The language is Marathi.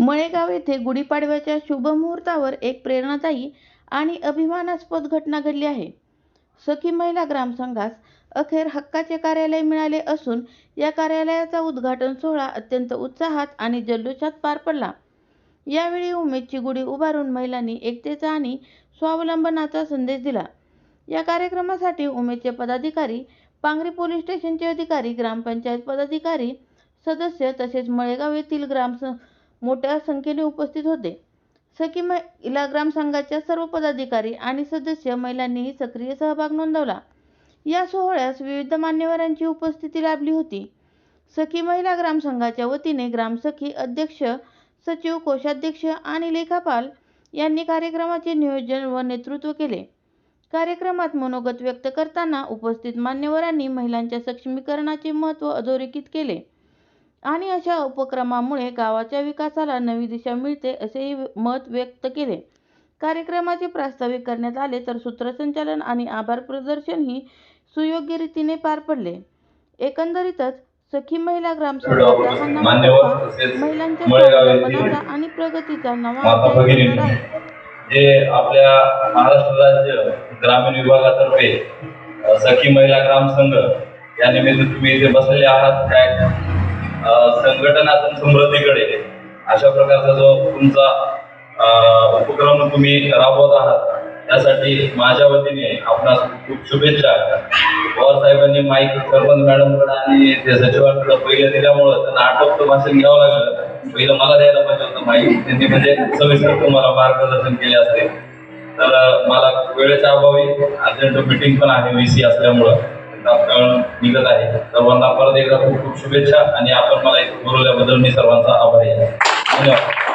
मळेगाव येथे गुढीपाडव्याच्या शुभ मुहूर्तावर एक प्रेरणादायी आणि अभिमानास्पद घटना घडली आहे. सखी महिला ग्रामसंघास अखेर हक्काचे कार्यालय मिळाले असून या कार्यालयाचा उद्घाटन सोहळा अत्यंत उत्साहात आणि जल्लोषात पार पडला. यावेळी उमेदची गुढी उभारून महिलांनी एकतेचा आणि स्वावलंबनाचा संदेश दिला. या कार्यक्रमासाठी उमेदचे पदाधिकारी, पांगरी पोलीस स्टेशनचे अधिकारी, ग्रामपंचायत पदाधिकारी, सदस्य तसेच मळेगाव येथील मोठ्या संख्येने उपस्थित होते. सखी महिला ग्रामसंघाच्या सर्व पदाधिकारी आणि सदस्य महिलांनीही सक्रिय सहभाग नोंदवला. या सोहळ्यास विविध मान्यवरांची उपस्थिती लाभली होती. सखी महिला ग्रामसंघाच्या वतीने ग्रामसखी, अध्यक्ष, सचिव, कोषाध्यक्ष आणि लेखापाल यांनी कार्यक्रमाचे नियोजन व नेतृत्व केले. कार्यक्रमात मनोगत व्यक्त करताना उपस्थित मान्यवरांनी महिलांच्या सक्षमीकरणाचे महत्त्व अधोरेखित केले आणि अशा उपक्रमामुळे गावाच्या विकासाला नवी दिशा मिळते असेही मत व्यक्त केले. कार्यक्रमाचे प्रास्ताविक करण्यात आले तर सूत्रसंचालन आणि आभार प्रदर्शनही सुयोग्य रीतीने पार पडले. एकंदरीतच सखी महिला ग्रामसंघाचा हा नवा टप्पा महिलांच्या स्वावलंबनाचा आणि प्रगतीचा नवा अध्याय ठरणार आहे. जे आपल्या महाराष्ट्र राज्य ग्रामीण विभागातर्फे सखी महिला ग्रामसंघ या निमित्त तुम्ही इथे बसलेले आहात. काय संघटनातून समृद्धीकडे अशा प्रकारचा जो तुमचा उपक्रम तुम्ही राबवत आहात त्यासाठी माझ्या वतीने आपणास खूप शुभेच्छा. पवार साहेबांनी माईक सरपंच मॅडमकडे आणि ते सचिवांकडे पहिलं दिल्यामुळं त्यांना आटोपतं भाषण घ्यावं लागलं. पहिलं मला द्यायला पाहिजे होतं माईक, त्यांनी म्हणजे सविस्तर तुम्हाला मार्गदर्शन केले असते. तर मला वेळेच्या अभावी अर्जंट मीटिंग पण आहे VC असल्यामुळं निघत आहे. सर्वांना परत एकदा खूप खूप शुभेच्छा आणि आपण मला इथे बोलवल्याबद्दल मी सर्वांचा आभारी आहे. धन्यवाद.